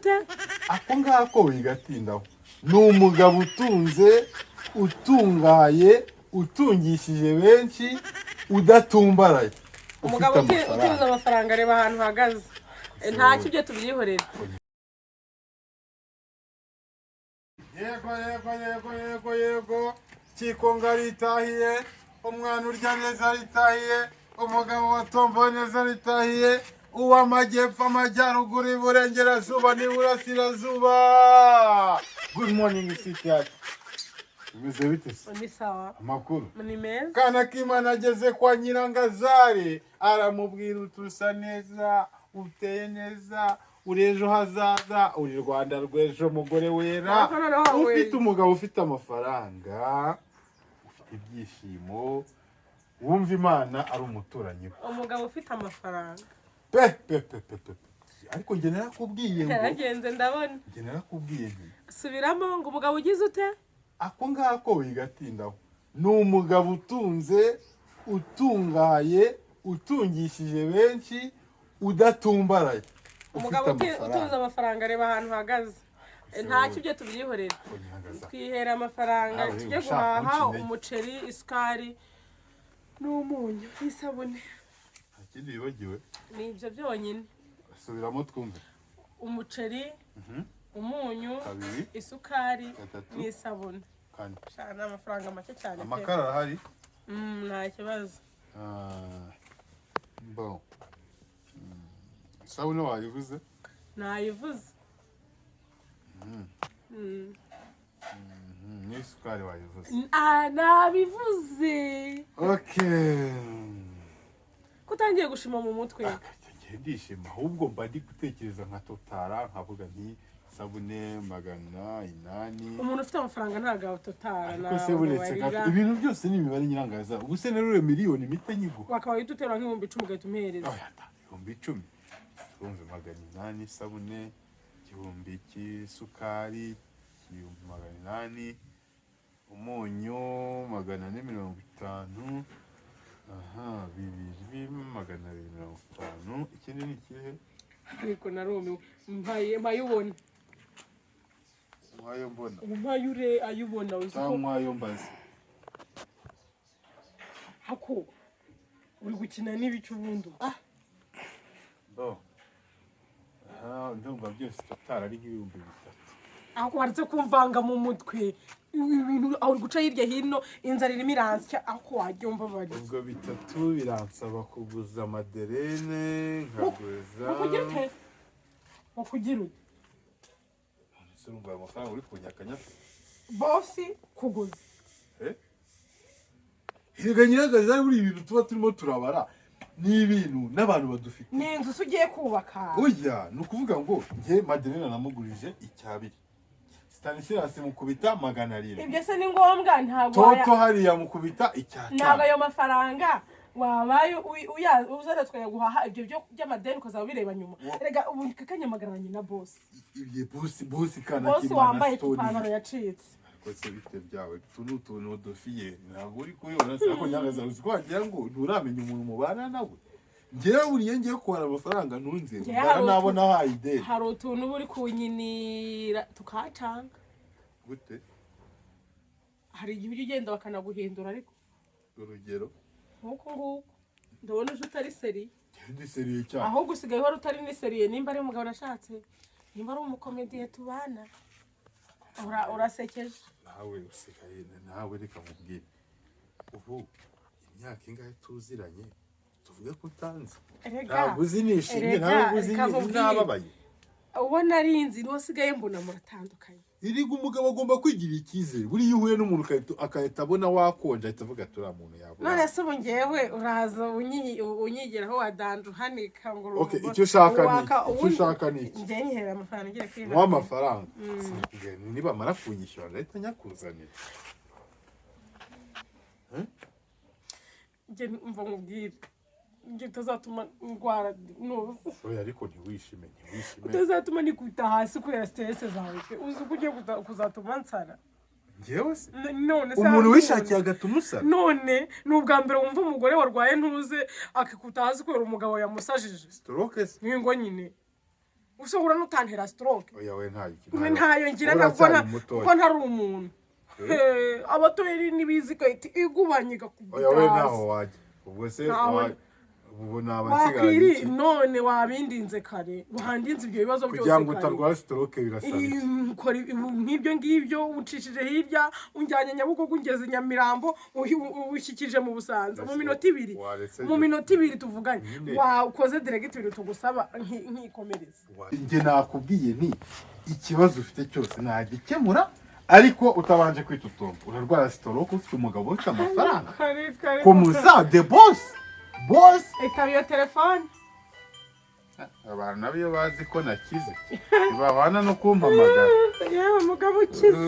ute ako ngako wigatindaho ni umugabo utunze utungaye utungishije benshi udatumbaraye umugabo utunze amafaranga reba ahantu hagaze nta kibyo tubyihorera yego kikonga ritahiye umwana urya neza ritahiye umugabo watomboye neza ritahiye uw'amajyepfo amajyaruguru iburengerazuba n'iburasirazuba. Good morning city yacu umeze bite se? ni sawa amakuru ni meza kana k'Imana ageze kwa Nyirangazare aramubwira utusa neza uteye neza uri ejo hazaza uri Rwanda rw'ejo mugore wera ufite umugabo ufite amafaranga ufite ibyishimo wumva Imana ari umuturanyi umugabo ufite amafaranga ariko njye narakubwiye ngo yaragenze ndabona njye narakubwiye nti subiramo ngo umugabo ugize ute ako ngako wigatindaho ni umugabo utunze utungaye utungishije benshi udatumbaraye umugabo utunze amafaranga reba ahantu hagaze nta kibyo tubyihorera twihera amafaranga tujye guhaha umuceri isukari n'umunyu n'isabune ikindi wibagiwe ni ibyo byonyine subiramo twumve umuceri umunyu isukari n'isabune ni amafaranga make cyane amakara arahari nta kibazo bon isabune wayivuze nayivuze n'isukari wayivuze nabivuze okay kutangiye gushima mu mutwe ndishima ahubwo mba ndi gutekereza nka totara nkavuga nti sabune 800 umuntu ufite amafaranga ntago totara nawe se buretse ibintu byose ni imibare Nyirangaza ubu se narure miliyoni mite nyigo wakaba yitutera nk'ibihumbi 10 ugahita umuhereza ibihumbi 10 urumve 800 sabune igihumbi cy'isukari igihumbi 800 umunyu 450 aha 2,250 ikindi ni ikihe ariko narumiwe mpayubona mwayo mbona mpayure ayubona uziko mwayo mbaze hako uri gukina n'ibicu bundu ndumva byose totara ari nk'ibihumbi 3 ako waretse kumvanga mu mutwe ibintu aho guca hirya hino inzara irimo iransya ako wagyumva bari ubwo 3 biransaba kuguza amaderene nkaguza ukugira ute surumva amafaranga uri kunyakanya bosi kuguza hirga Nyirangazare buri ibintu tuba turimo turabara ni ibintu n'abantu badufite ni inzu ugiye kubaka oya ni ukuvuga ngo nge maderene namugurije icyabiri Stanislas mukubita 700 ibyo se ni ngombwa ntago toto hariya mukubita icyata ntago ayo mafaranga wabaye uzaratwaye guhaha ibyo by'amadeni ukazaba bireba nyuma rega ubu kakanyamagaranye na boss ibye boss kana boss wambaye ipantaro yacitse kose bite byawe tuntu dofiye ntabwo uri kuyibona se ako Nyirangazare uzi ko wagira ngo nturamenya umuntu mubana nawe ngewe buriye ngiye kubara amafaranga ntunze nabona hayide hari utuntu buri kunyinira tukacanga gute hari igihe ugenda bakanaguhindura ariko urugero nkuko ndabona uje utari seri ndi seriye cyane aho gusigaye wari utari ni seriye nimba ari umugabo nashatse nimba ari umukomediye tubana urasekeje nawe usekaye nawe reka mubwire ubu imyaka ingahe tuziranye tuvuge ko utanze ntabwo uzi nishimye ntabwo uzi nababaye ubona ari inzi n'usigaye mbona muratandukanye iriga umugabo agomba kwigirira icyizere buriya uhuye n'umuntu akahita abona wakonje ahita avuga ati uriya muntu yabura none se ubu ngewe uraza unyigiraho wadanje uhanika ngo icyo ushaka ni iki njye nyihera amafaranga ngiye kwiha w'amafaranga nibamara kunyishyura ndahita nyakuzanira njye mva nkubwire njye utazatuma ndwara nuza oya ariko ntiwishime utazatuma nikubita hasi kubera stress zawe uzi ko ugiye kuzatuma nsara njyewe se none se umuntu wishakiye agatuma usara none ni ubwa mbere wumva umugore warwaye ntuze akikuta hasi kubera umugabo yamusajije stroke se ningo nyine ushobora n'utantera stroke oya we ntayo ntayo ngira kuko ntari umuntu abatoye nibizi ko igubanye igakubita oya we ntaho wajya ubwo se ubu nabasigaye none wabindinze kare buhandinze ibyo bibazo byose kugira ngo utarwara stroke birasaba nk'ibyo ngibyo ucishije hirya unjyanye Nyabugogo ungeze Nyamirambo ushyikije mu Busanza mu minota ibiri tuvuganye ukoze diregitiri tugusaba nkikomereza njye nakubwiye nti ikibazo ufite cyose nagikemura ariko utabanje kwitutumba urarwara stroke ufite umugabo ufite amafaranga comme ça de boss ikabiyo telefone abantu nabo bazi ko nakize ntibabana no kumpamagara yewe mugabo ukize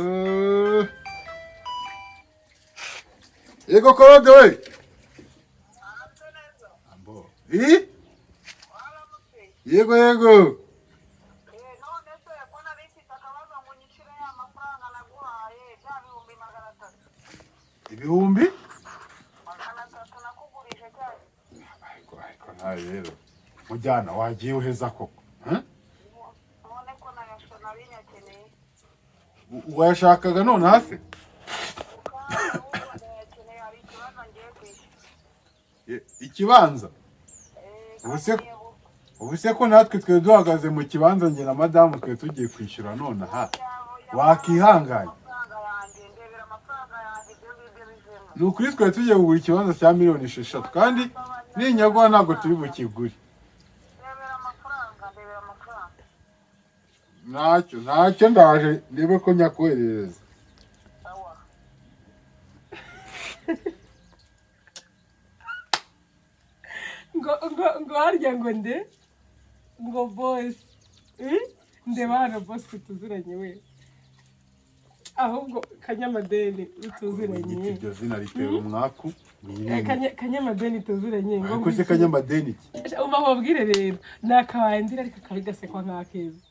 yego korode we yego ibihumbi ariko nawe rero mujyana wagiye uheza koko wayashakaga none hasi ikibanza ubu se ko natwe twe duhagaze mu kibanza njye na madamu twe tugiye kwishyura none aha wakihanganye ni ukuri twe tugiye kugura ikibanza cya miliyoni 6 kandi ninyagwa ntabwo turi bukigure ntacyo ndaje ndebe ko nyakoherereza ngo harya ngo ngo boss ndeba hano boss tuziranye we ahubwo kanyamadeni tuziranye iryo zina ritera umwaku kanyamadeni tuziranye ngo kuze kanyamadeni uba wabwire rero nakabaye ndira ariko kabigasekwa nkakeza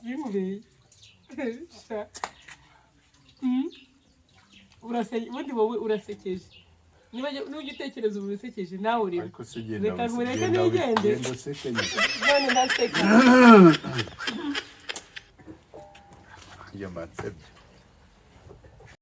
yimure ubundi wowe urasekeje niba n'ugitekereza ubu urasekeje nawe uri ariko se genda reka nkureke nigende none ndaseka yamatse